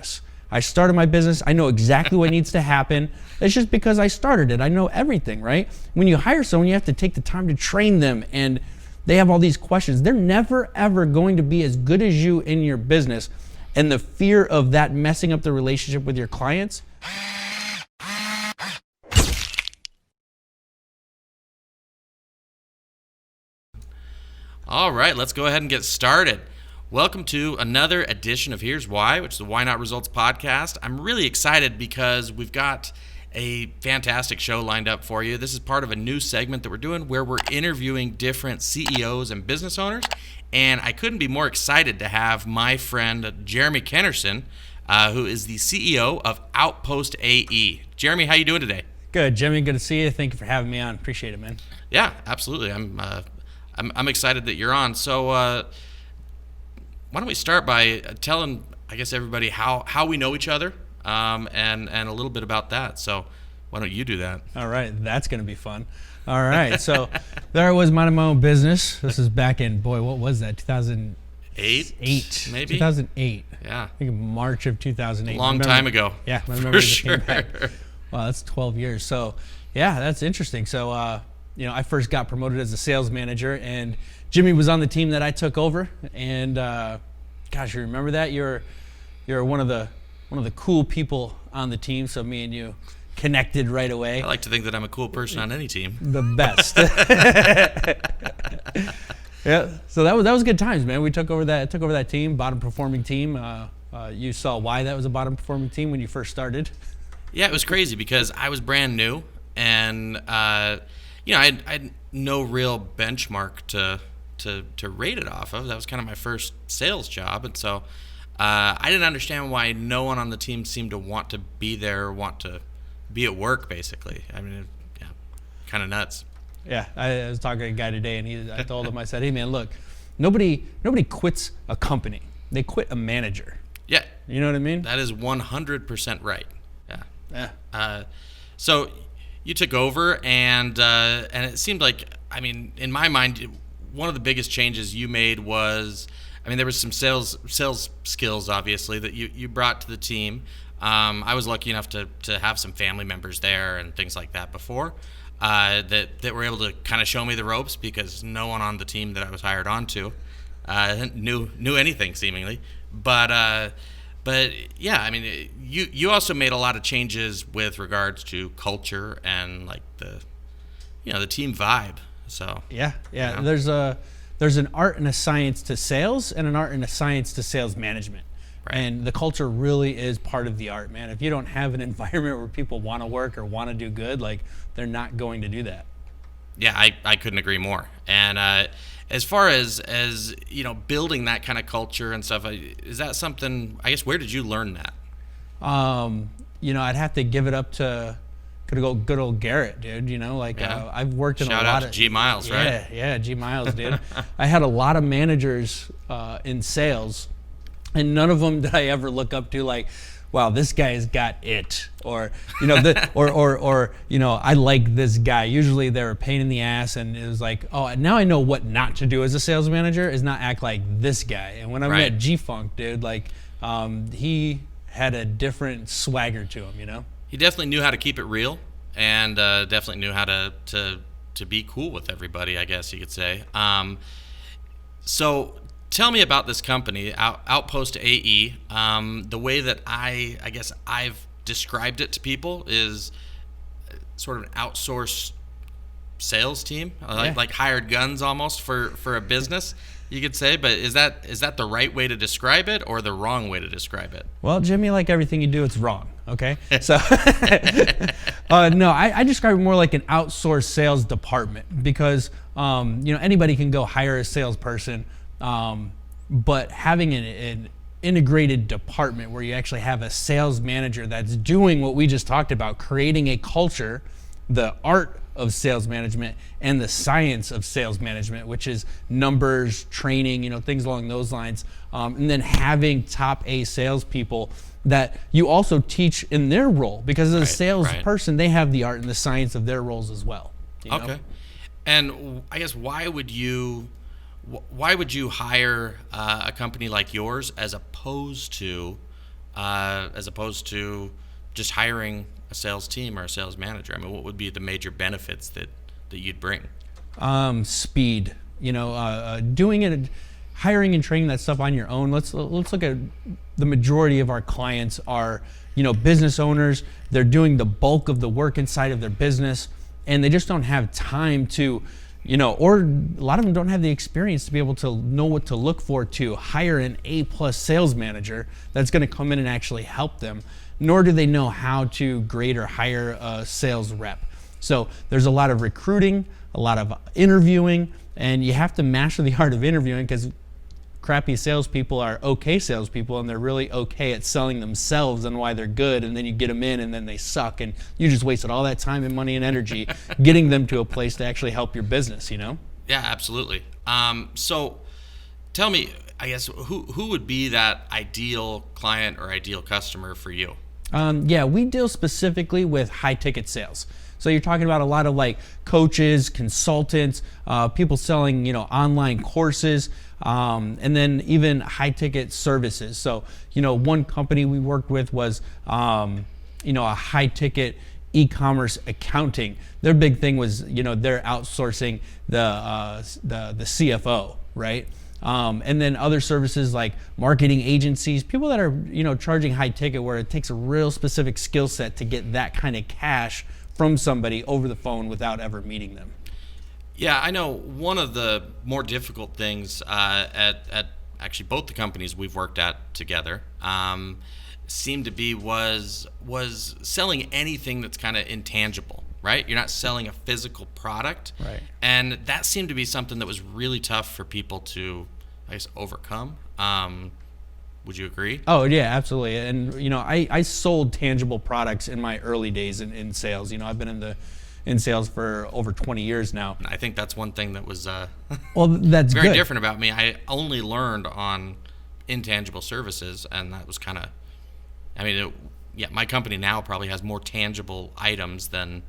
business. I started my business. I know exactly what needs to happen. It's just because I started it. I know everything, right? When you hire someone, you have to take the time to train them, and they have all these questions. They're never, ever going to be as good as you in your business. And the fear of that messing up the relationship with your clients. All right, let's go ahead and get started. Welcome to another edition of Here's Why, which is the Why Not Results podcast. I'm really excited because we've got a fantastic show lined up for you. This is part of a new segment that we're doing where we're interviewing different CEOs and business owners. And I couldn't be more excited to have my friend Jeremy Kenerson, who is the CEO of Outpost AE. Jeremy, how you doing today? Good, Jimmy. Good to see you. Thank you for having me on. Appreciate it, man. Yeah, absolutely. I'm excited that you're on. So why don't we start by telling, I guess, everybody how we know each other, and a little bit about that. So why don't you do that? All right, that's going to be fun. All right, so there I was minding my own business. This is back in, boy, what was that, 2008? Maybe? 2008. Yeah. I think March of 2008. A long time ago. Yeah, I remember for it sure. came back. Wow, that's 12 years. So, yeah, that's interesting. So, I first got promoted as a sales manager, and Jimmy was on the team that I took over. And gosh, you remember that? You're one of the cool people on the team. So me and you connected right away. I like to think that I'm a cool person on any team. The best. Yeah. So that was good times, man. We took over that team, bottom performing team. You saw why that was a bottom performing team when you first started. Yeah, it was crazy because I was brand new, and I had no real benchmark to rate it off of. That was kind of my first sales job, and so I didn't understand why no one on the team seemed to want to be there or want to be at work, basically. I mean, yeah, kind of nuts. Yeah, I was talking to a guy today, and I told him, I said, hey, man, look, nobody quits a company. They quit a manager. Yeah. You know what I mean? That is 100% right. Yeah. Yeah. So you took over, and it seemed like, I mean, in my mind, one of the biggest changes you made was, I mean, there was some sales skills, obviously, that you brought to the team. I was lucky enough to have some family members there and things like that before, that were able to kind of show me the ropes, because no one on the team that I was hired onto knew anything, seemingly. But yeah, I mean, you also made a lot of changes with regards to culture and like the team vibe. So yeah. There's an art and a science to sales, and an art and a science to sales management. Right. And the culture really is part of the art, man. If you don't have an environment where people want to work or want to do good, like, they're not going to do that. Yeah, I couldn't agree more. And as far as building that kind of culture and stuff, is that something, I guess, where did you learn that? I'd have to give it up to good old Garrett, dude. I've worked in Shout a lot out of to G Miles, right? Yeah, G Miles, dude. I had a lot of managers in sales, and none of them did I ever look up to like, wow, this guy's got it, or I like this guy. Usually they're a pain in the ass, and it was like, oh, now I know what not to do as a sales manager is not act like this guy. And when I met G-Funk, dude, like, he had a different swagger to him, He definitely knew how to keep it real, and definitely knew how to be cool with everybody, I guess you could say. So tell me about this company, Outpost AE. The way that I guess I've described it to people is sort of an outsourced sales team, like hired guns almost for a business, you could say. But is that the right way to describe it or the wrong way to describe it? Well, Jimmy, like everything you do, it's wrong. Okay, so no, I describe it more like an outsourced sales department, because anybody can go hire a salesperson, but having an integrated department where you actually have a sales manager that's doing what we just talked about, creating a culture, the art of sales management and the science of sales management, which is numbers, training, things along those lines, and then having top A salespeople that you also teach in their role, because as a salesperson, they have the art and the science of their roles as well. Okay. And I guess why would you hire a company like yours as opposed to as opposed to just hiring a sales team or a sales manager? I mean, what would be the major benefits that you'd bring? Speed. Doing it, hiring and training that stuff on your own. Let's look at the majority of our clients are, business owners. They're doing the bulk of the work inside of their business, and they just don't have time to, or a lot of them don't have the experience to be able to know what to look for to hire an A+ sales manager that's going to come in and actually help them, nor do they know how to grade or hire a sales rep. So there's a lot of recruiting, a lot of interviewing, and you have to master the art of interviewing, because crappy salespeople are okay salespeople, and they're really okay at selling themselves and why they're good, and then you get them in and then they suck, and you just wasted all that time and money and energy getting them to a place to actually help your business, Yeah, absolutely. So tell me, I guess, who would be that ideal client or ideal customer for you? We deal specifically with high ticket sales. So you're talking about a lot of like coaches, consultants, people selling, online courses, and then even high ticket services. So, one company we worked with was, a high ticket e-commerce accounting. Their big thing was, they're outsourcing the CFO, right? And then other services like marketing agencies, people that are, charging high ticket, where it takes a real specific skill set to get that kind of cash from somebody over the phone without ever meeting them. Yeah, I know one of the more difficult things at actually both the companies we've worked at together seemed to be was selling anything that's kind of intangible, right? You're not selling a physical product. Right. And that seemed to be something that was really tough for people to, I guess, overcome. Would you agree? Oh, yeah, absolutely. And, I sold tangible products in my early days in sales. I've been in sales for over 20 years now. I think that's one thing that was well, that's very good. different about me. I only learned on intangible services, and that was kind of, my company now probably has more tangible items than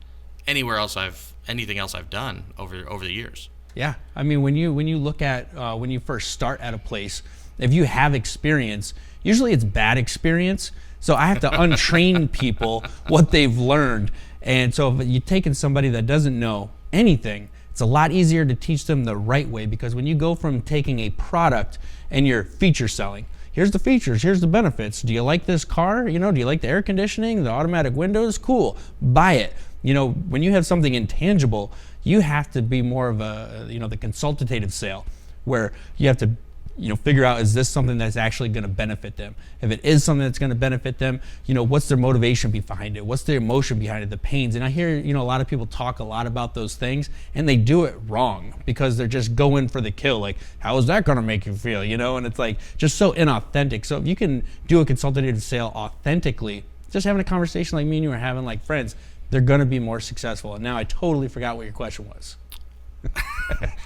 anything else I've done over the years. Yeah, when you look at when you first start at a place, if you have experience, usually it's bad experience. So I have to untrain people what they've learned. And so if you're taking somebody that doesn't know anything, it's a lot easier to teach them the right way, because when you go from taking a product and you're feature selling, here's the features, here's the benefits. Do you like this car? Do you like the air conditioning, the automatic windows? Cool, buy it. When you have something intangible, you have to be more of a, the consultative sale, where you have to, figure out, is this something that's actually going to benefit them? If it is something that's going to benefit them, what's their motivation behind it? What's their emotion behind it? The pains. And I hear, a lot of people talk a lot about those things, and they do it wrong because they're just going for the kill. Like, how is that going to make you feel? And it's like just so inauthentic. So if you can do a consultative sale authentically, just having a conversation like me and you are having like friends, they're going to be more successful. And now I totally forgot what your question was.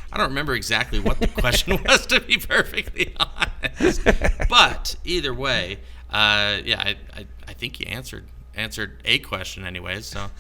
I don't remember exactly what the question was, to be perfectly honest. But either way, I think you answered a question anyways, so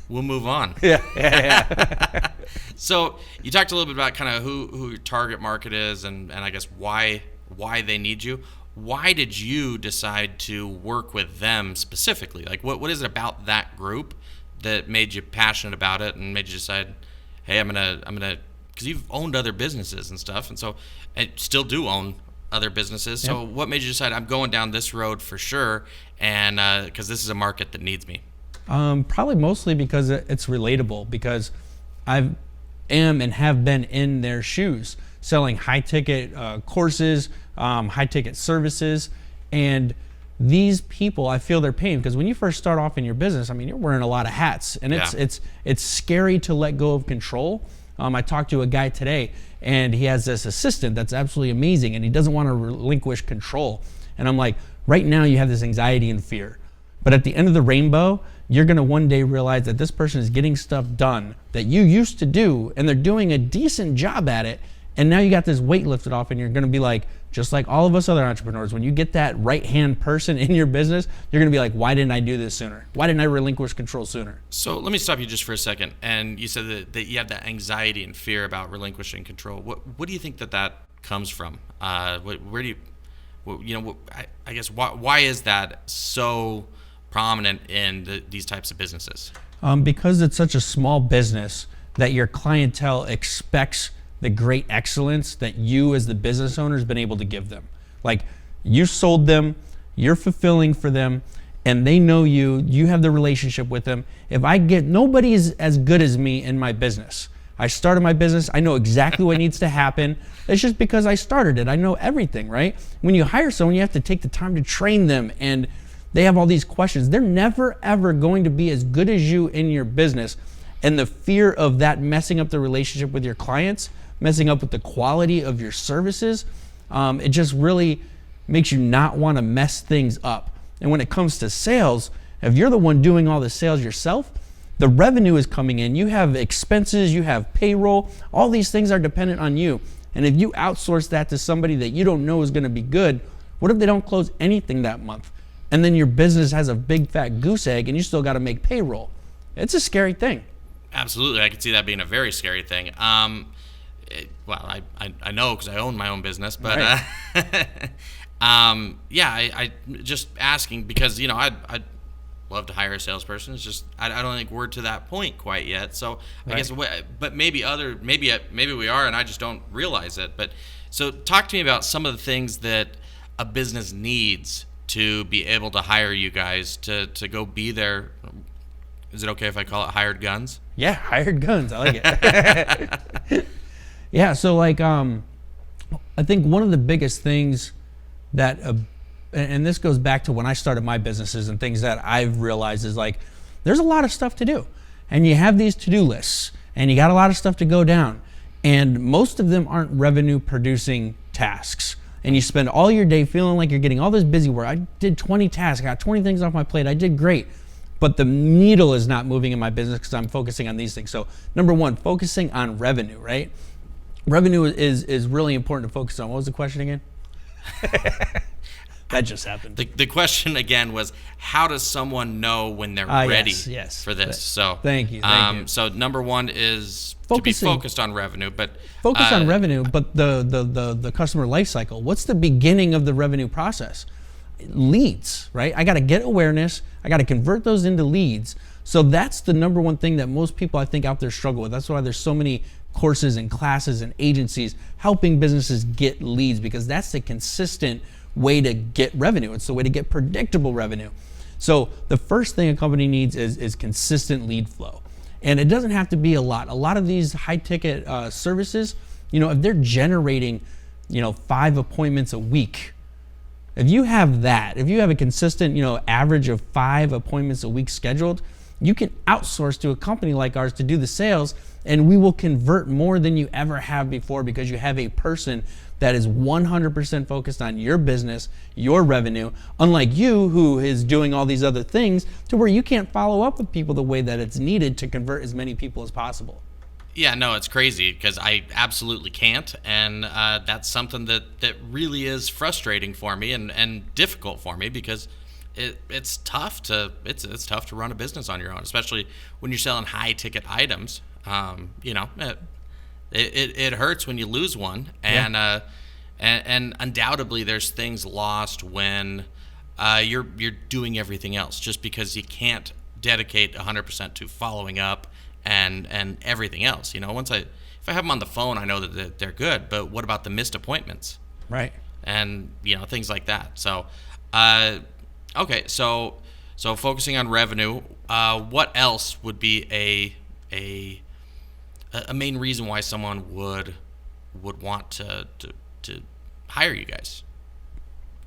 we'll move on. Yeah. So you talked a little bit about kind of who your target market is, and I guess why they need you. Why did you decide to work with them specifically? Like, what is it about that group that made you passionate about it and made you decide, hey, I'm gonna, because you've owned other businesses and stuff, and so I still do own other businesses. So what made you decide, I'm going down this road for sure, and because this is a market that needs me? Probably mostly because it's relatable, because I am and have been in their shoes, selling high ticket courses, high ticket services, and these people, I feel their pain, because when you first start off in your business, you're wearing a lot of hats, and it's scary to let go of control. I talked to a guy today, and he has this assistant that's absolutely amazing, and he doesn't want to relinquish control. And I'm like, right now you have this anxiety and fear, but at the end of the rainbow, you're going to one day realize that this person is getting stuff done that you used to do, and they're doing a decent job at it. And now you got this weight lifted off, and you're going to be like, just like all of us other entrepreneurs, when you get that right-hand person in your business, you're going to be like, why didn't I do this sooner? Why didn't I relinquish control sooner? So let me stop you just for a second. And you said that you have that anxiety and fear about relinquishing control. What do you think that comes from? Where do I guess why is that so prominent in these types of businesses? Because it's such a small business that your clientele expects the great excellence that you as the business owner has been able to give them. Like, you sold them, you're fulfilling for them, and they know you have the relationship with them. Nobody is as good as me in my business. I started my business, I know exactly what needs to happen. It's just because I started it. I know everything, right? When you hire someone, you have to take the time to train them, and they have all these questions. They're never, ever going to be as good as you in your business. And the fear of that messing up the relationship with your clients, messing up with the quality of your services, it just really makes you not want to mess things up. And when it comes to sales, if you're the one doing all the sales yourself, the revenue is coming in. You have expenses, you have payroll, all these things are dependent on you. And if you outsource that to somebody that you don't know is going to be good, what if they don't close anything that month? And then your business has a big fat goose egg and you still got to make payroll. It's a scary thing. Absolutely. I could see that being a very scary thing. I know because I own my own business, but right. I just asking because, I'd love to hire a salesperson. It's just, I don't think we're to that point quite yet. So right. I guess, but maybe we are, and I just don't realize it. But so talk to me about some of the things that a business needs to be able to hire you guys to go be there. Is it okay if I call it hired guns? Yeah, hired guns. I like it. Yeah, so I think one of the biggest things that, and this goes back to when I started my businesses and things that I've realized is there's a lot of stuff to do. And you have these to-do lists and you got a lot of stuff to go down. And most of them aren't revenue producing tasks. And you spend all your day feeling like you're getting all this busy work. I did 20 tasks, I got 20 things off my plate, I did great. But the needle is not moving in my business because I'm focusing on these things. So number one, focusing on revenue, right? Revenue is really important to focus on. What was the question again? That just happened. The question again was, how does someone know when they're ready for this? So thank you. So number one is to be focused on revenue, but focus on revenue, but the customer life cycle. What's the beginning of the revenue process? Leads, right? I got to get awareness. I got to convert those into leads. So that's the number one thing that most people I think out there struggle with. That's why there's so many courses and classes and agencies helping businesses get leads, because that's the consistent way to get revenue. It's the way to get predictable revenue. So the first thing a company needs is consistent lead flow. And it doesn't have to be a lot. A lot of these high ticket services, if they're generating, 5 appointments a week, if you have a consistent, average of 5 appointments a week scheduled, you can outsource to a company like ours to do the sales, and we will convert more than you ever have before because you have a person that is 100% focused on your business, your revenue, unlike you who is doing all these other things to where you can't follow up with people the way that it's needed to convert as many people as possible. Yeah, no, it's crazy because I absolutely can't, and that's something that really is frustrating for me and difficult for me because it's tough to run a business on your own, especially when you're selling high ticket items. It hurts when you lose one, and undoubtedly there's things lost when you're doing everything else just because you can't dedicate 100% to following up and everything else. If I have them on the phone, I know that they're good, but what about the missed appointments? Right. And things like that. So okay, so focusing on revenue, what else would be a main reason why someone would want to hire you guys,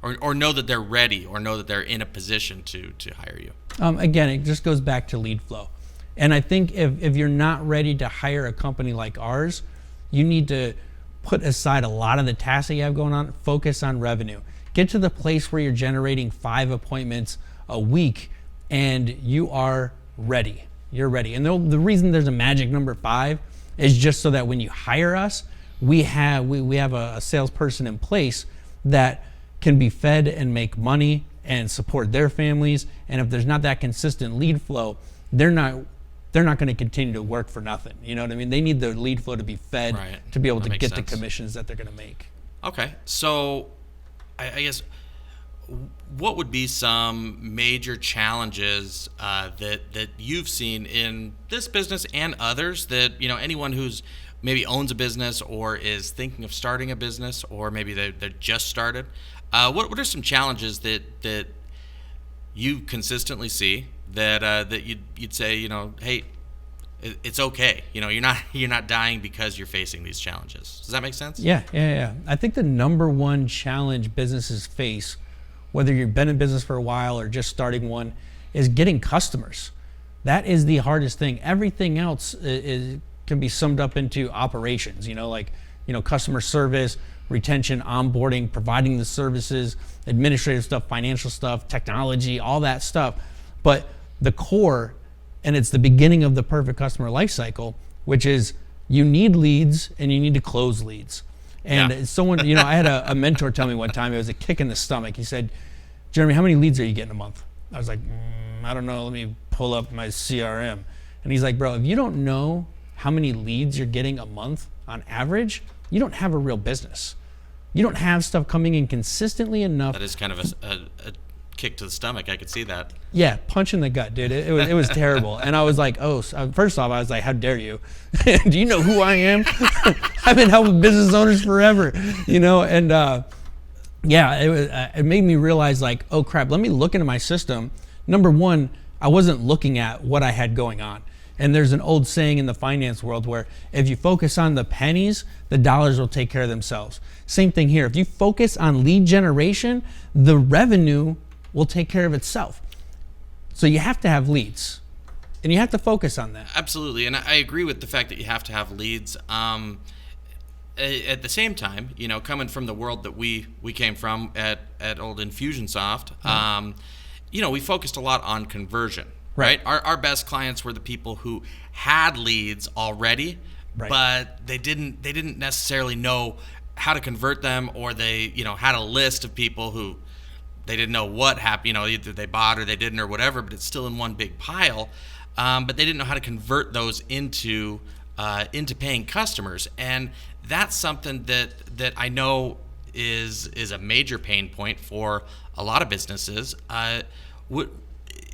or know that they're ready, or know that they're in a position to hire you? Again, it just goes back to lead flow. And I think if you're not ready to hire a company like ours, you need to put aside a lot of the tasks that you have going on, focus on revenue. Get to the place where you're generating 5 appointments a week and you are ready. You're ready. And the reason there's a magic number 5 is just so that when you hire us, we have a salesperson in place that can be fed and make money and support their families. And if there's not that consistent lead flow, they're not going to continue to work for nothing. You know what I mean? They need the lead flow to be fed, right, to be able to get the commissions that they're going to make. Okay. So I guess, what would be some major challenges that you've seen in this business and others that, anyone who's maybe owns a business or is thinking of starting a business, or maybe they're just started? What are some challenges that you consistently see that you'd say, hey, it's okay. You're not dying because you're facing these challenges. Does that make sense? Yeah. I think the number one challenge businesses face, whether you've been in business for a while or just starting one, is getting customers. That is the hardest thing. Everything else can be summed up into operations, customer service, retention, onboarding, providing the services, administrative stuff, financial stuff, technology, all that stuff. But the core, and it's the beginning of the perfect customer life cycle, which is you need leads and you need to close leads. And someone, I had a mentor tell me one time, it was a kick in the stomach. He said, Jeremy, how many leads are you getting a month? I was like, I don't know. Let me pull up my CRM. And he's like, bro, if you don't know how many leads you're getting a month on average, you don't have a real business. You don't have stuff coming in consistently enough. That is kind of a kick to the stomach. I could see that. Yeah, punch in the gut, dude. It was terrible. And I was like, first off, I was like, how dare you? Do you know who I am? I've been helping business owners forever, and it made me realize, like, oh crap, let me look into my system. Number one, I wasn't looking at what I had going on. And there's an old saying in the finance world where if you focus on the pennies, the dollars will take care of themselves. Same thing here. If you focus on lead generation, the revenue will take care of itself. So you have to have leads, and you have to focus on that. Absolutely, and I agree with the fact that you have to have leads. At the same time, coming from the world that we came from at old Infusionsoft, we focused a lot on conversion. Right. Our best clients were the people who had leads already, but they didn't necessarily know how to convert them, or they had a list of people who they didn't know what happened. Either they bought or they didn't or whatever, but it's still in one big pile. But they didn't know how to convert those into paying customers, and that's something that I know is a major pain point for a lot of businesses.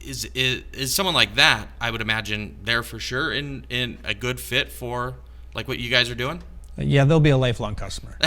Is someone like that, I would imagine, there for sure in a good fit for like what you guys are doing? Yeah, they'll be a lifelong customer.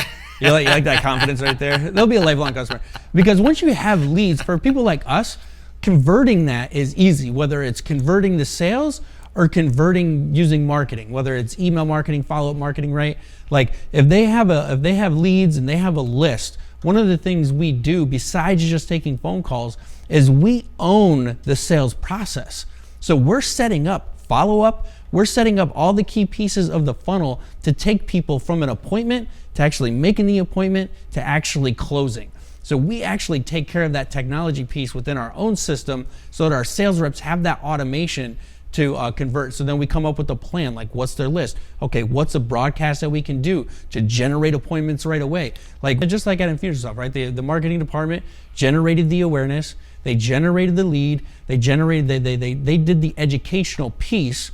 You like that confidence right there? They'll be a lifelong customer. Because once you have leads, for people like us, converting that is easy, whether it's converting the sales or converting using marketing, whether it's email marketing, follow-up marketing, right? Like if they have leads and they have a list, one of the things we do besides just taking phone calls is we own the sales process. So we're setting up follow-up, we're setting up all the key pieces of the funnel to take people from an appointment to actually making the appointment to actually closing. So we actually take care of that technology piece within our own system so that our sales reps have that automation to convert. So then we come up with a plan, like what's their list? Okay, what's a broadcast that we can do to generate appointments right away? Like just like at Infusionsoft, right? The marketing department generated the awareness, they generated the lead, they did the educational piece,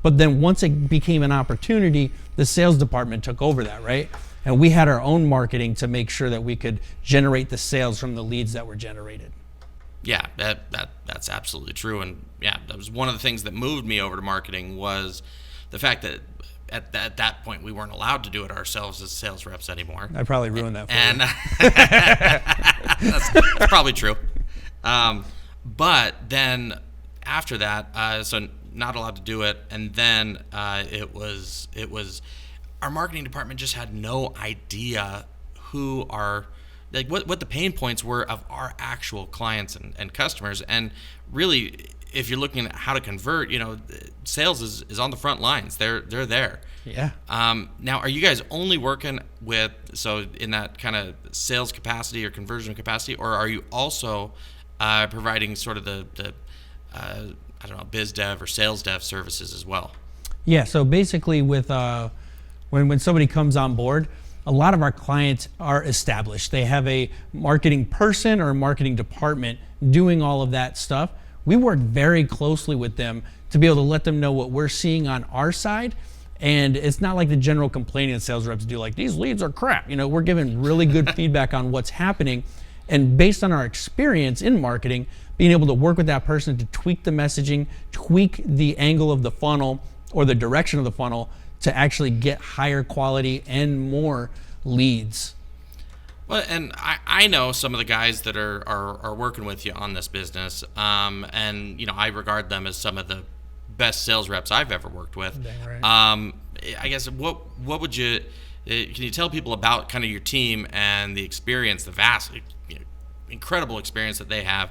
but then once it became an opportunity, the sales department took over that, right? And we had our own marketing to make sure that we could generate the sales from the leads that were generated. Yeah, that's absolutely true. And yeah, that was one of the things that moved me over to marketing, was the fact that at that point we weren't allowed to do it ourselves as sales reps anymore. I probably ruined that for you. That's probably true. But then after that, so not allowed to do it, and then it was our marketing department just had no idea who our what the pain points were of our actual clients and customers. And really, if you're looking at how to convert, sales is on the front lines. They're there. Yeah. Now, are you guys only working with, so in that kind of sales capacity or conversion capacity, or are you also providing sort of the I don't know, biz dev or sales dev services as well? Yeah. So basically, with when somebody comes on board, a lot of our clients are established. They have a marketing person or a marketing department doing all of that stuff. We work very closely with them to be able to let them know what we're seeing on our side. And it's not like the general complaining that sales reps do, like, these leads are crap. We're giving really good feedback on what's happening. And based on our experience in marketing, being able to work with that person to tweak the messaging, tweak the angle of the funnel or the direction of the funnel to actually get higher quality and more leads. Well, and I know some of the guys that are working with you on this business, and I regard them as some of the best sales reps I've ever worked with. Dang right. I guess what would you can you tell people about kind of your team and the experience, the vast, incredible experience that they have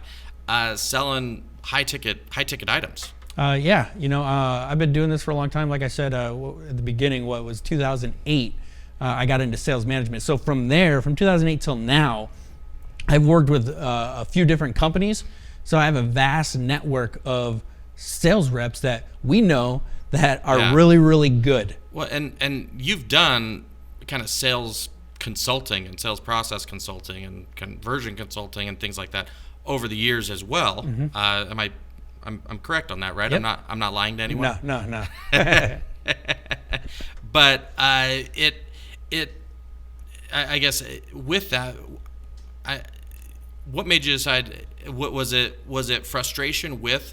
selling high ticket items? Yeah, I've been doing this for a long time. Like I said at the beginning, what was 2008. I got into sales management. So from 2008 till now, I've worked with a few different companies. So I have a vast network of sales reps that we know that are really, really good. Well, and you've done kind of sales consulting and sales process consulting and conversion consulting and things like that over the years as well. Mm-hmm. I'm correct on that, right? Yep. I'm not lying to anyone. No. But I guess with that, what made you decide? What was it? Was it frustration with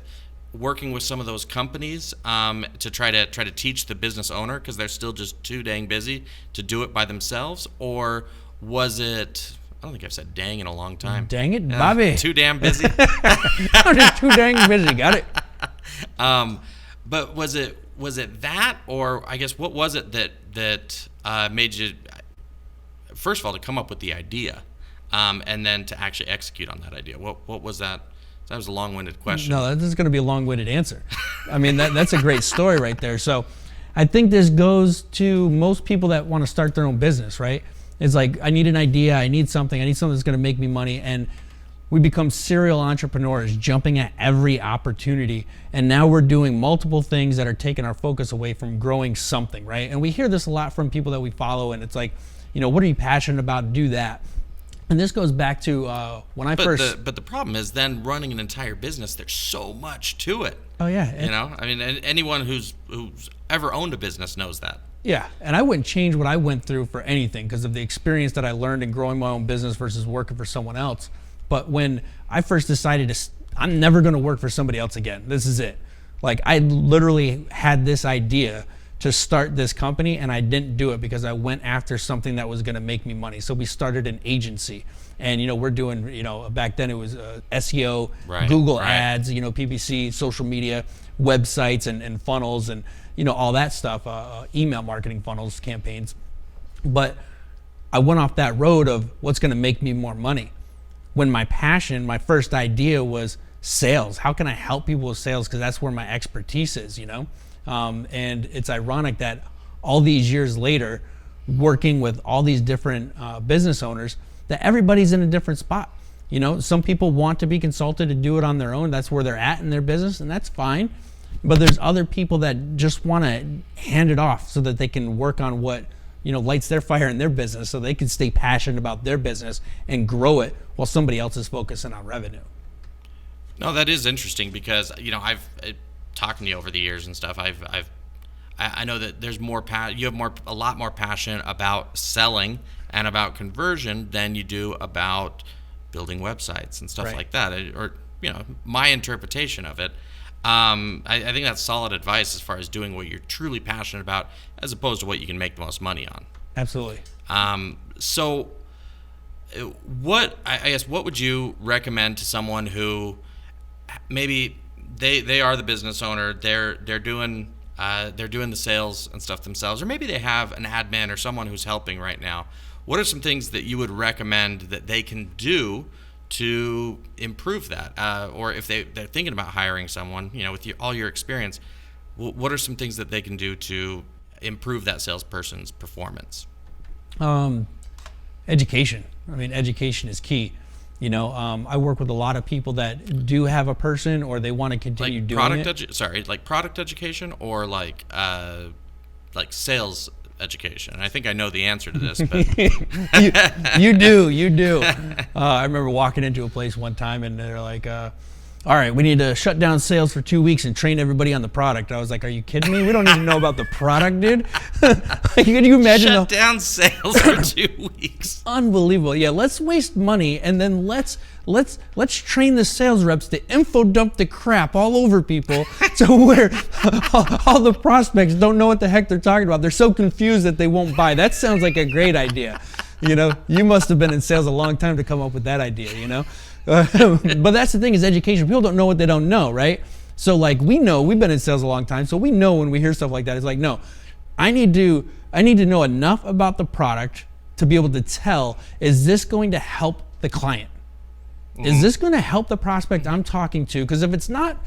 working with some of those companies to try to teach the business owner because they're still just too dang busy to do it by themselves, or was it? I don't think I've said "dang" in a long time. Dang it, Bobby! Too damn busy. I'm just too dang busy. Got it. But was it that, or I guess what was it that made you? First of all, to come up with the idea, and then to actually execute on that idea. What was that? That was a long-winded question. No, this is going to be a long-winded answer. I mean, that's a great story right there. So I think this goes to most people that want to start their own business, right? It's like, I need an idea, I need something that's going to make me money. And we become serial entrepreneurs, jumping at every opportunity. And now we're doing multiple things that are taking our focus away from growing something, right? And we hear this a lot from people that we follow, and it's like, what are you passionate about? Do that. And this goes back to when I first. But the problem is then running an entire business. There's so much to it. Oh yeah. I mean, anyone who's ever owned a business knows that. Yeah, and I wouldn't change what I went through for anything because of the experience that I learned in growing my own business versus working for someone else. But when I first decided I'm never going to work for somebody else again. This is it. Like, I literally had this idea to start this company, and I didn't do it because I went after something that was going to make me money. So we started an agency, and we're doing, back then it was SEO, Google ads, PPC, social media, websites, and funnels, and all that stuff, email marketing funnels, campaigns. But I went off that road of what's going to make me more money. When my first idea was sales. How can I help people with sales? Because that's where my expertise is, and it's ironic that all these years later, working with all these different business owners, that everybody's in a different spot. Some people want to be consulted to do it on their own. That's where they're at in their business, and that's fine. But there's other people that just want to hand it off so that they can work on what lights their fire in their business, so they can stay passionate about their business and grow it while somebody else is focusing on revenue. No, that is interesting because I've talking to you over the years and stuff. I know that there's more you have a lot more passion about selling and about conversion than you do about building websites and stuff like that. Or my interpretation of it. I think that's solid advice as far as doing what you're truly passionate about, as opposed to what you can make the most money on. Absolutely. So, what would you recommend to someone who maybe they are the business owner, they're doing the sales and stuff themselves, or maybe they have an admin or someone who's helping right now? What are some things that you would recommend that they can do to improve that, or if they're thinking about hiring someone, with all your experience, what are some things that they can do to improve that salesperson's performance? Education. I mean, education is key. I work with a lot of people that do have a person, or they want to continue doing it. Like product education, or like sales education. And I think I know the answer to this, but you do. I remember walking into a place one time, and they're like, all right, we need to shut down sales for 2 weeks and train everybody on the product. I was like, are you kidding me? We don't even know about the product, dude. Can you imagine? Shut down sales for 2 weeks. Unbelievable. Yeah, let's waste money and then let's train the sales reps to info dump the crap all over people to where all the prospects don't know what the heck they're talking about. They're so confused that they won't buy. That sounds like a great idea. You must have been in sales a long time to come up with that idea, But that's the thing is education. People don't know what they don't know, right? So like we've been in sales a long time, so we know when we hear stuff like that, it's like, no, I need to know enough about the product to be able to tell, is this going to help the client? Is this going to help the prospect I'm talking to? Because if it's not,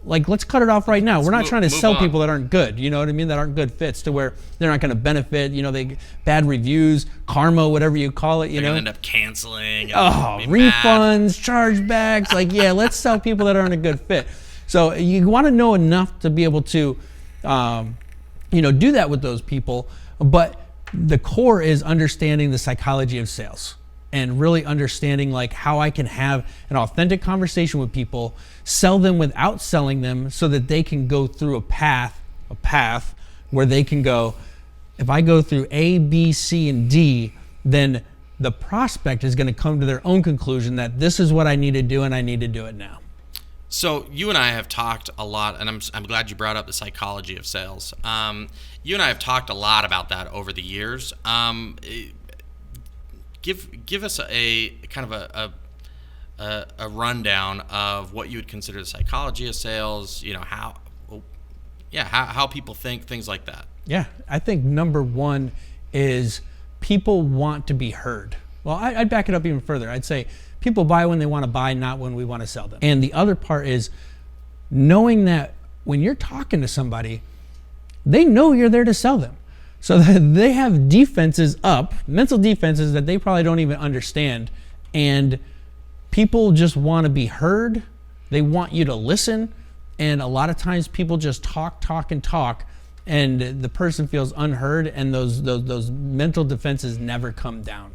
like, let's cut it off right now. We're not trying to sell people that aren't good, you know what I mean? That aren't good fits to where they're not going to benefit, they bad reviews, karma, whatever you call it, They're going to end up canceling. Refunds, chargebacks. Like, yeah, let's sell people that aren't a good fit. So you want to know enough to be able to, do that with those people. But the core is understanding the psychology of sales and really understanding like how I can have an authentic conversation with people, sell them without selling them so that they can go through a path where they can go, if I go through A, B, C, and D, then the prospect is going to come to their own conclusion that this is what I need to do and I need to do it now. So you and I have talked a lot, and I'm glad you brought up the psychology of sales. You and I have talked a lot about that over the years. Give us a kind of a rundown of what you would consider the psychology of sales. How people think, things like that. Yeah, I think number one is people want to be heard. Well, I'd back it up even further. I'd say people buy when they want to buy, not when we want to sell them. And the other part is knowing that when you're talking to somebody, they know you're there to sell them. So that they have defenses up, mental defenses that they probably don't even understand. And people just want to be heard. They want you to listen. And a lot of times people just talk, and the person feels unheard, and those mental defenses never come down.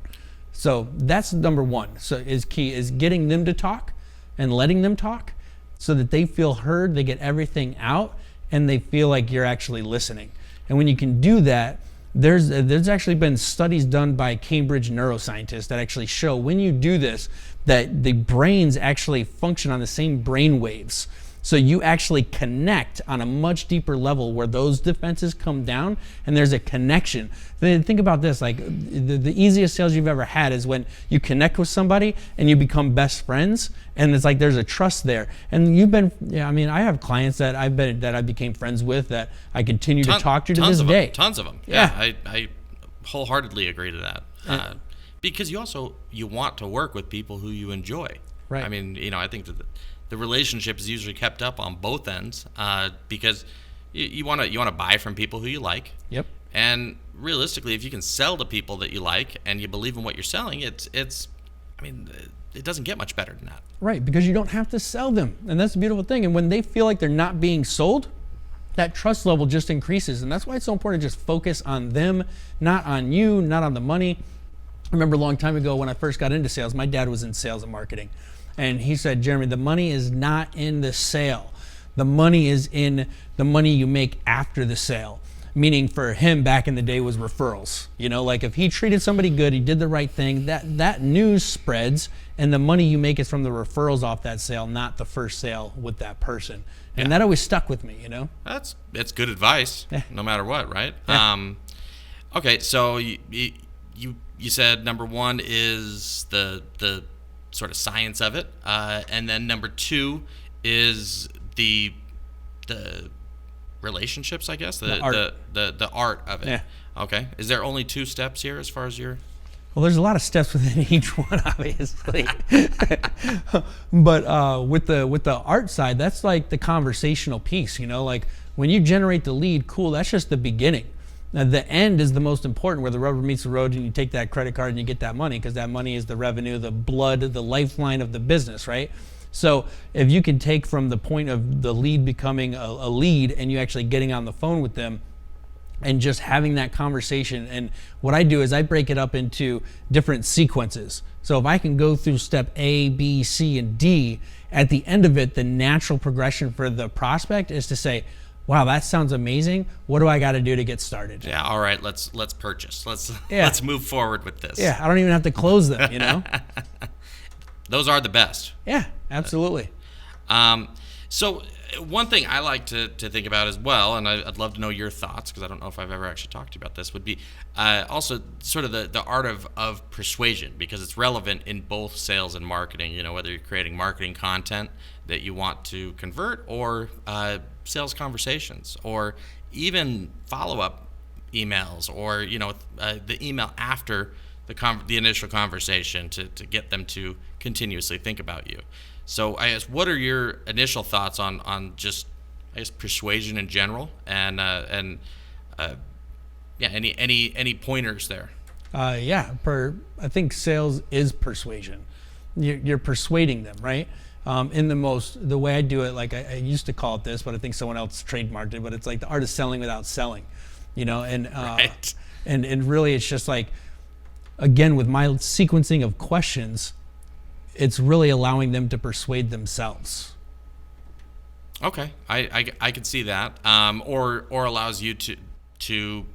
So that's number one. So is key is getting them to talk and letting them talk so that they feel heard, they get everything out, and they feel like you're actually listening. And when you can do that, there's actually been studies done by Cambridge neuroscientists that actually show when you do this, that the brains actually function on the same brain waves. So you actually connect on a much deeper level where those defenses come down and there's a connection. Then think about this, like the easiest sales you've ever had is when you connect with somebody and you become best friends, and it's like there's a trust there. And I have clients that I became friends with that I continue to talk to this day. Tons of them. Yeah. I wholeheartedly agree to that. Because you want to work with people who you enjoy. Right. I think that the relationship is usually kept up on both ends because you want to buy from people who you like. Yep. And realistically, if you can sell to people that you like and you believe in what you're selling, it doesn't get much better than that. Right, because you don't have to sell them, and that's the beautiful thing. And when they feel like they're not being sold, that trust level just increases, and that's why it's so important to just focus on them, not on you, not on the money. I remember a long time ago when I first got into sales, my dad was in sales and marketing. And he said, Jeremy, the money is not in the sale. The money is in the money you make after the sale. Meaning for him back in the day was referrals. Like if he treated somebody good, he did the right thing, that news spreads, and the money you make is from the referrals off that sale, not the first sale with that person. And that always stuck with me, That's good advice, no matter what, right? Yeah. Okay, so you said number one is the sort of science of it, and then number two is the relationships, I guess, the art of it. Yeah. Okay. Is there only two steps here as far as your? Well, there's a lot of steps within each one, obviously. But with the art side, that's like the conversational piece. Like when you generate the lead, cool. That's just the beginning. Now, the end is the most important, where the rubber meets the road and you take that credit card and you get that money, because that money is the revenue, the blood, the lifeline of the business, right? So if you can take from the point of the lead becoming a lead and you actually getting on the phone with them, and just having that conversation. And what I do is I break it up into different sequences. So if I can go through step A, B, C, and D, at the end of it, the natural progression for the prospect is to say, wow, that sounds amazing. What do I got to do to get started? Yeah, all right, let's purchase. Let's move forward with this. Yeah, I don't even have to close them, you know? Those are the best. Yeah, absolutely. So one thing I like to think about as well, and I'd love to know your thoughts, because I don't know if I've ever actually talked to you about this, would be also sort of the art of persuasion, because it's relevant in both sales and marketing. You know, whether you're creating marketing content that you want to convert, or sales conversations, or even follow-up emails, or the email after the initial conversation to get them to continuously think about you. So I guess, what are your initial thoughts on just, I guess, persuasion in general, and any pointers there? I think sales is persuasion. You're persuading them, right? In the way I do it, like I used to call it this, but I think someone else trademarked it, but it's like the art of selling without selling, and Right. and really it's just like, again, with my sequencing of questions, it's really allowing them to persuade themselves. Okay, I can see that, or allows you to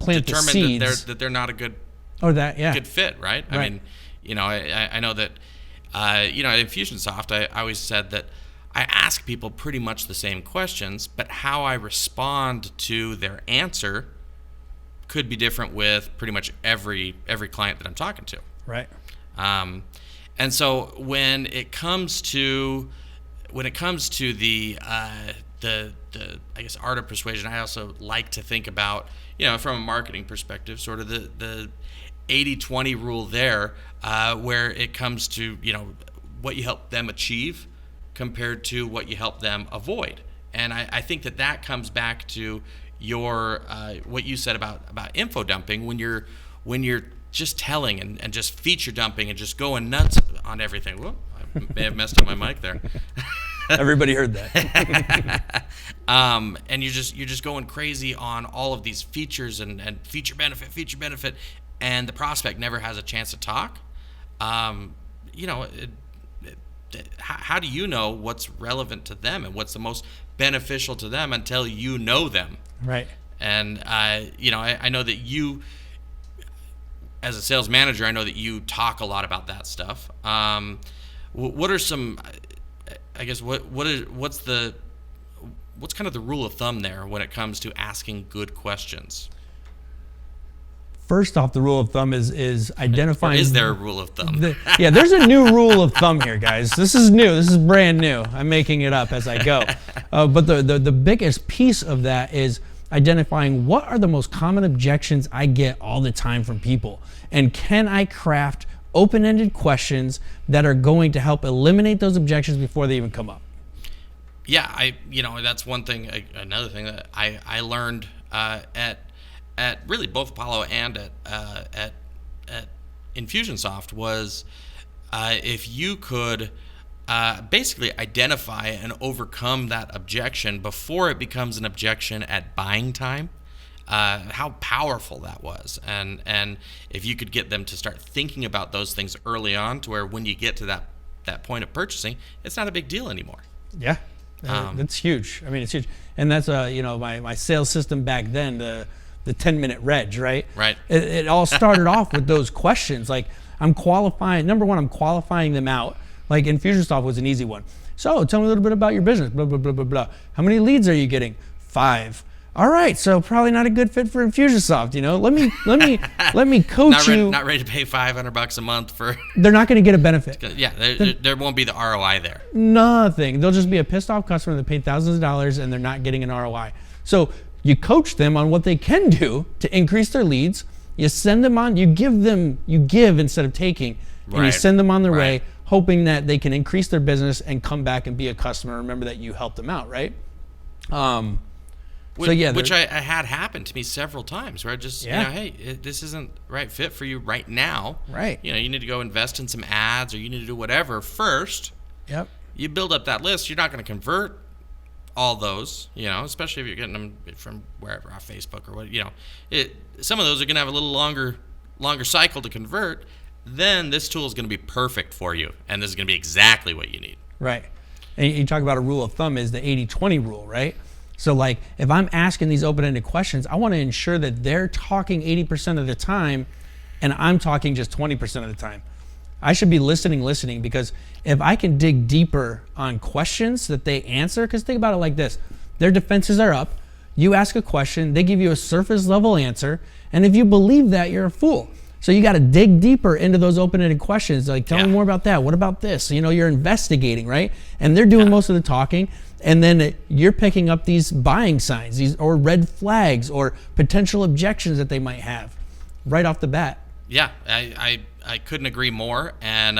Plant the determine seeds. that they're not a good Good fit, right? I Right. mean, I know that at Infusionsoft, I always said that I ask people pretty much the same questions, but how I respond to their answer could be different with pretty much every client that I'm talking to. Right. And so when it comes to the I guess art of persuasion, I also like to think about, from a marketing perspective, sort of the 80-20 rule there, where it comes to what you help them achieve compared to what you help them avoid. And I think that comes back to your what you said about info dumping, when you're just telling and just feature dumping and just going nuts on everything. Whoop, I may have messed up my mic there. Everybody heard that. And you're just going crazy on all of these features and feature benefit, and the prospect never has a chance to talk. How do you know what's relevant to them and what's the most beneficial to them until you know them? Right. And I know that you, as a sales manager, I know that you talk a lot about that stuff. What are some, I guess, what's kind of the rule of thumb there when it comes to asking good questions? First off, the rule of thumb is identifying. Or is there a rule of thumb? There's a new rule of thumb here, guys. This is new. This is brand new. I'm making it up as I go. But the biggest piece of that is identifying what are the most common objections I get all the time from people, and can I craft open-ended questions that are going to help eliminate those objections before they even come up. Yeah, that's one thing. Another thing that I learned at really both Apollo and at Infusionsoft was if you could basically identify and overcome that objection before it becomes an objection at buying time, how powerful that was. And if you could get them to start thinking about those things early on, to where when you get to that point of purchasing, it's not a big deal anymore. Yeah. That's huge. I mean, it's huge. And that's, my sales system back then, the 10-minute reg, right? Right. It all started off with those questions. Like, I'm qualifying them out. Like, Infusionsoft was an easy one. So, tell me a little bit about your business, blah, blah, blah, blah, blah. How many leads are you getting? 5. All right, so probably not a good fit for Infusionsoft. Let me coach you. Not ready to pay $500 a month for. They're not going to get a benefit. Yeah, there won't be the ROI there. Nothing. They'll just be a pissed off customer that paid thousands of dollars and they're not getting an ROI. So you coach them on what they can do to increase their leads. You send them on. You give instead of taking, and you send them on their way, hoping that they can increase their business and come back and be a customer. Remember that you helped them out, right? Which I had happen to me several times, where I just, hey, this isn't the right fit for you right now. Right. You need to go invest in some ads, or you need to do whatever first. Yep. You build up that list. You're not going to convert all those, especially if you're getting them from wherever, off Facebook or what, some of those are going to have a little longer cycle to convert. Then this tool is going to be perfect for you, and this is going to be exactly what you need. Right. And you talk about a rule of thumb is the 80-20 rule, right? So like if I'm asking these open-ended questions, I want to ensure that they're talking 80% of the time and I'm talking just 20% of the time. I should be listening, because if I can dig deeper on questions that they answer, because think about it like this, their defenses are up, you ask a question, they give you a surface level answer, and if you believe that, you're a fool. So you got to dig deeper into those open-ended questions, like tell me more about that, what about this? You're investigating, right? And they're doing most of the talking, and then you're picking up these buying signs, or red flags, or potential objections that they might have right off the bat. Yeah, I couldn't agree more, and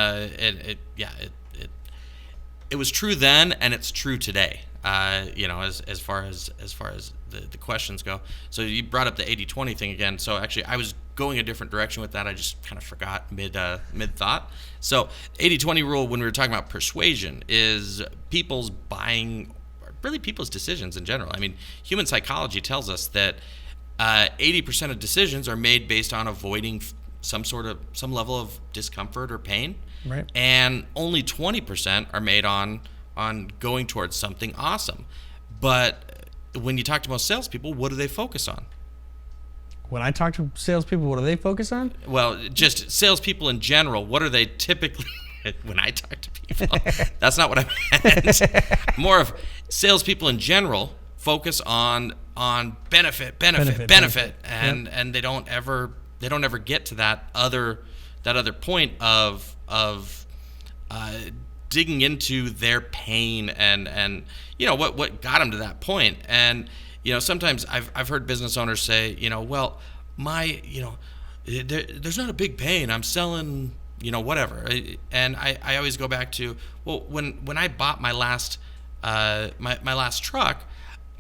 it was true then, and it's true today. As far as the questions go. So you brought up the 80-20 thing again. So actually, I was going a different direction with that. I just kind of forgot mid thought. So 80-20 rule, when we were talking about persuasion, is people's buying, really people's decisions in general. I mean, human psychology tells us that 80% of decisions are made based on avoiding some level of discomfort or pain, right? And only 20% are made on going towards something awesome. But when you talk to most salespeople, what do they focus on? When I talk to salespeople, what do they focus on? Well, just salespeople in general, what are they typically... When I talk to people, that's not what I meant. More of salespeople in general focus on benefit, and they don't ever get to that other point of digging into their pain and what got them to that point. And sometimes I've heard business owners say, well, there's not a big pain, I'm selling whatever. And I always go back to, well, when I bought my last my last truck,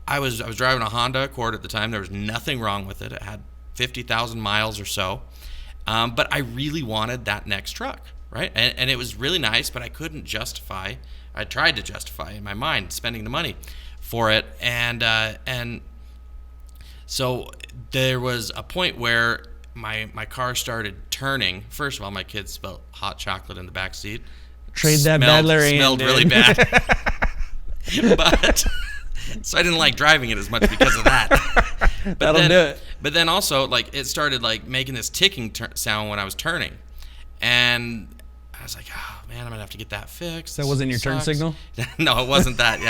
I was driving a Honda Accord at the time. There was nothing wrong with it. It had 50,000 miles or so, but I really wanted that next truck. Right, and it was really nice, but I couldn't justify. I tried to justify in my mind spending the money for it, and so there was a point where my car started turning. First of all, my kids spilled hot chocolate in the back seat. Trade that bad Larry. Smelled really bad, but so I didn't like driving it as much because of that. But That'll do it. But then also, like, it started making this ticking sound when I was turning, and I was like, oh man, I'm gonna have to get that fixed. That wasn't your turn signal? No, it wasn't that.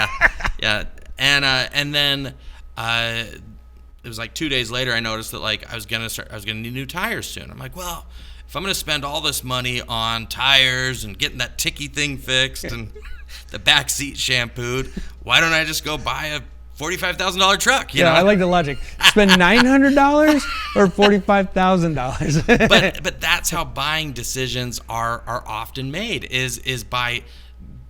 Yeah. And then it was like 2 days later, I noticed that I was gonna need new tires soon. I'm like, well, if I'm gonna spend all this money on tires and getting that ticky thing fixed and the back seat shampooed, why don't I just go buy a $45,000 truck? You know? I like the logic. Spend $900 or $45,000. But that's how buying decisions are often made is by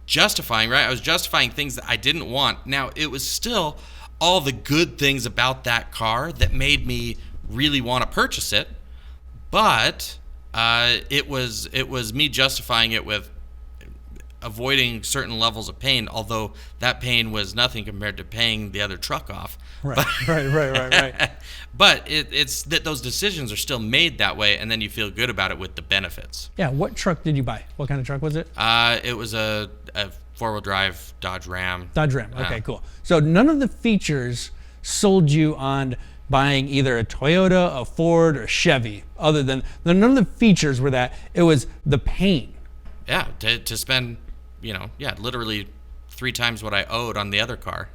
justifying, right? I was justifying things that I didn't want. Now, it was still all the good things about that car that made me really want to purchase it, but it was me justifying it with avoiding certain levels of pain, although that pain was nothing compared to paying the other truck off. Right. But it's that those decisions are still made that way, and then you feel good about it with the benefits. Yeah. What truck did you buy? What kind of truck was it? It was a four-wheel drive Dodge Ram. Dodge Ram. Okay, cool. So none of the features sold you on buying either a Toyota, a Ford, or Chevy. Other than none of the features were that. It was the pain. Yeah, to spend, literally 3 times what I owed on the other car.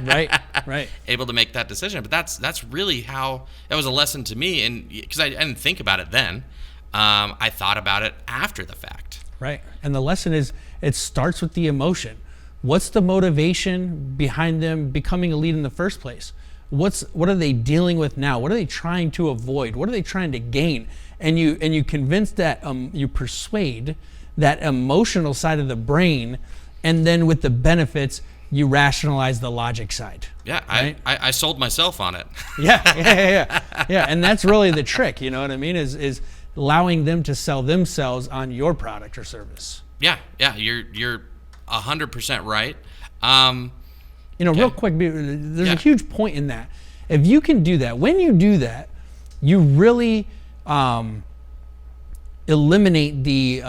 Right. Able to make that decision. But that's really how, that was a lesson to me, and because I didn't think about it then. I thought about it after the fact. Right. And the lesson is, it starts with the emotion. What's the motivation behind them becoming a lead in the first place? What are they dealing with now? What are they trying to avoid? What are they trying to gain? And you convince that, you persuade that emotional side of the brain, and then with the benefits, you rationalize the logic side. Yeah, right? I sold myself on it. Yeah. And that's really the trick, you know what I mean? Is allowing them to sell themselves on your product or service. Yeah, you're 100% right. real quick, there's Yeah. a huge point in that. If you can do that, when you do that, you really eliminate the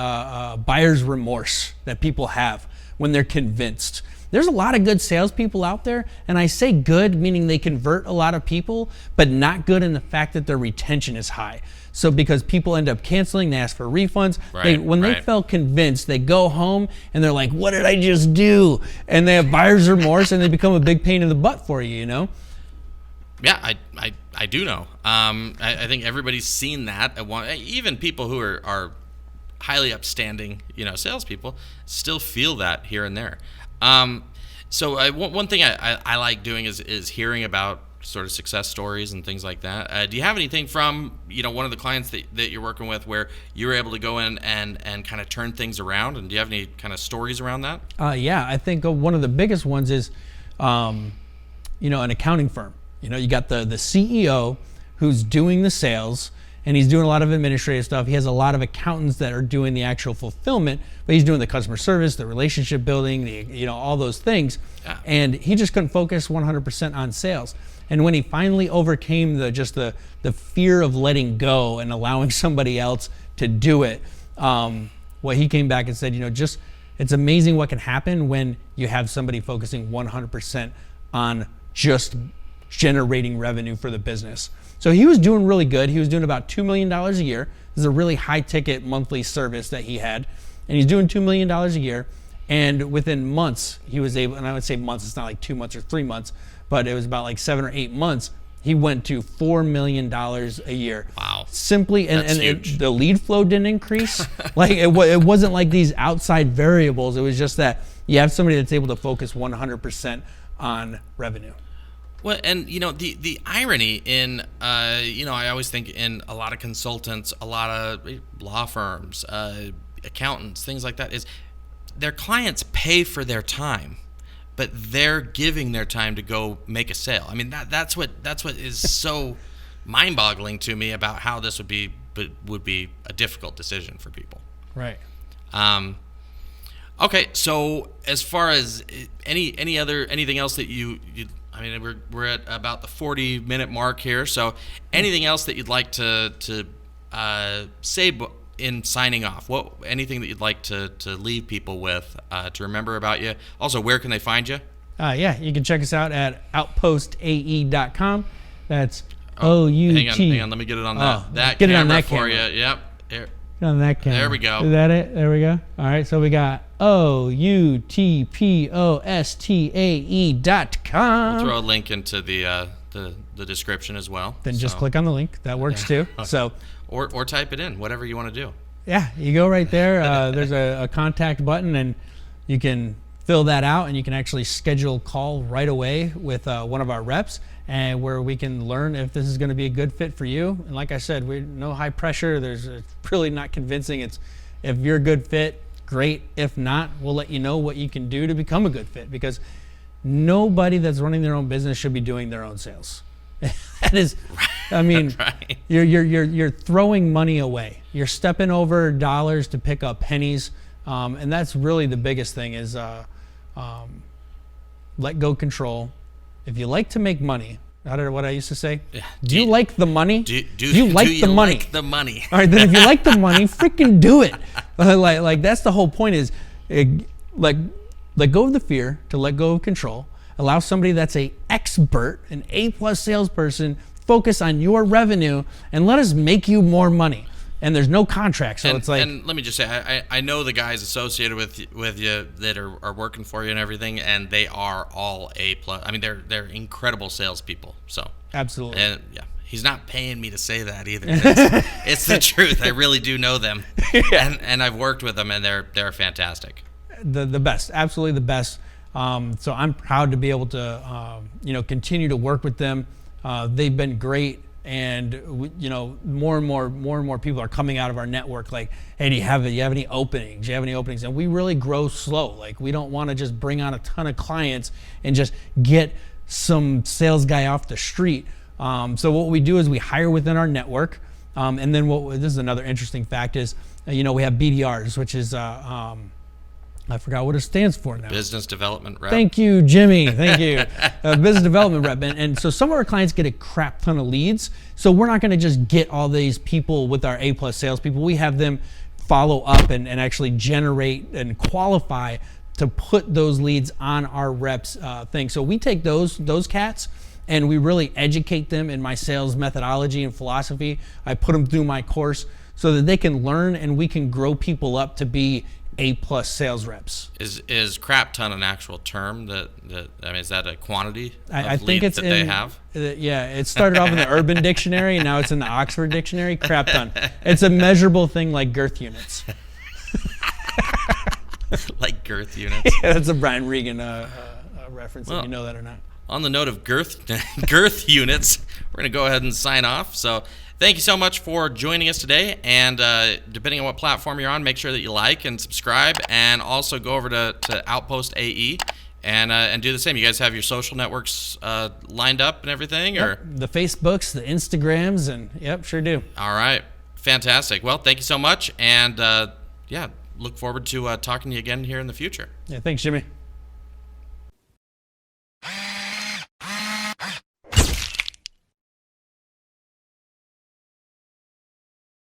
buyer's remorse that people have when they're convinced. There's a lot of good salespeople out there, and I say good meaning they convert a lot of people, but not good in the fact that their retention is high. So because people end up canceling, they ask for refunds. When they felt convinced, they go home and they're like, what did I just do? And they have buyer's remorse and they become a big pain in the butt for you, Yeah, I do know. I think everybody's seen that. Even people who are highly upstanding, salespeople still feel that here and there. So one thing I like doing is hearing about sort of success stories and things like that. Do you have anything from one of the clients that you're working with where you were able to go in and kind of turn things around? And do you have any kind of stories around that? Yeah, I think one of the biggest ones is an accounting firm. You got the CEO who's doing the sales, and he's doing a lot of administrative stuff. He has a lot of accountants that are doing the actual fulfillment, but he's doing the customer service, the relationship building, all those things. Yeah. And he just couldn't focus 100% on sales. And when he finally overcame the fear of letting go and allowing somebody else to do it, he came back and said, it's amazing what can happen when you have somebody focusing 100% on just generating revenue for the business. So he was doing really good. He was doing about $2 million a year. This is a really high ticket monthly service that he had. And he's doing $2 million a year. And within months, he was able, and I would say months, it's not like 2 months or 3 months, but it was about like 7 or 8 months, he went to $4 million a year. Wow. Simply, and huge. the lead flow didn't increase. Like it wasn't like these outside variables. It was just that you have somebody that's able to focus 100% on revenue. Well, and the irony in I always think in a lot of consultants, a lot of law firms, accountants, things like that, is their clients pay for their time, but they're giving their time to go make a sale. I mean that's what is so mind-boggling to me about how this would be a difficult decision for people. Right. Okay, so as far as anything else that you I mean, we're at about the 40-minute mark here. So, anything else that you'd like to say in signing off? Anything that you'd like to leave people with to remember about you? Also, where can they find you? Yeah, you can check us out at outpostae.com. That's Hang on, let me get it on that get it camera on that for camera. you. Yep. On that camera. There we go. Is that it? There we go. All right, so we got outpostae.com. We'll throw a link into the description as well. Then just click on the link. That works too. So, or type it in, whatever you want to do. Yeah, you go right there. There's a contact button, and you can fill that out, and you can actually schedule a call right away with one of our reps, and where we can learn if this is going to be a good fit for you. And like I said, we no high pressure. It's really not convincing. It's if you're a good fit, great. If not, we'll let you know what you can do to become a good fit, because nobody that's running their own business should be doing their own sales. That is, I mean, right. You're throwing money away. You're stepping over dollars to pick up pennies, and that's really the biggest thing is let go control. If you like to make money, what I used to say. Yeah. Do you like the money? Do you like the money? Like the money? All right, then if you like the money, freaking do it. Like that's the whole point is, let go of the fear to let go of control. Allow somebody that's an expert, an A+ salesperson, focus on your revenue and let us make you more money. And there's no contract, so it's like. And let me just say, I know the guys associated with you that are working for you and everything, and they are all A+. I mean, they're incredible salespeople. So Absolutely. And yeah, he's not paying me to say that either. It's the truth. I really do know them, and I've worked with them, and they're fantastic. The best, absolutely the best. So I'm proud to be able to continue to work with them. They've been great. And more and more people are coming out of our network like, hey, do you have any openings? Do you have any openings? And we really grow slow. Like, we don't want to just bring on a ton of clients and just get some sales guy off the street. So what we do is we hire within our network. And then this is another interesting fact is, we have BDRs, which is I forgot what it stands for now. Business development rep. Thank you, Jimmy. Thank you. Business development rep. And so some of our clients get a crap ton of leads. So we're not going to just get all these people with our A+ salespeople. We have them follow up and actually generate and qualify to put those leads on our reps thing. So we take those cats and we really educate them in my sales methodology and philosophy. I put them through my course so that they can learn and we can grow people up to be A+ sales reps. Is crap ton an actual term that I mean, is that a quantity of I think leads it's that they have? Yeah, it started off in the Urban Dictionary and now it's in the Oxford Dictionary. Crap ton. It's a measurable thing like girth units. Like girth units. Yeah, that's a Brian Regan reference, if you know that or not. On the note of girth units, we're going to go ahead and sign off. So thank you so much for joining us today. And depending on what platform you're on, make sure that you like and subscribe, and also go over to Outpost AE and do the same. You guys have your social networks lined up and everything, or the Facebooks, the Instagrams, and yep, sure do. All right, fantastic. Well, thank you so much, and yeah, look forward to talking to you again here in the future. Yeah, thanks, Jimmy.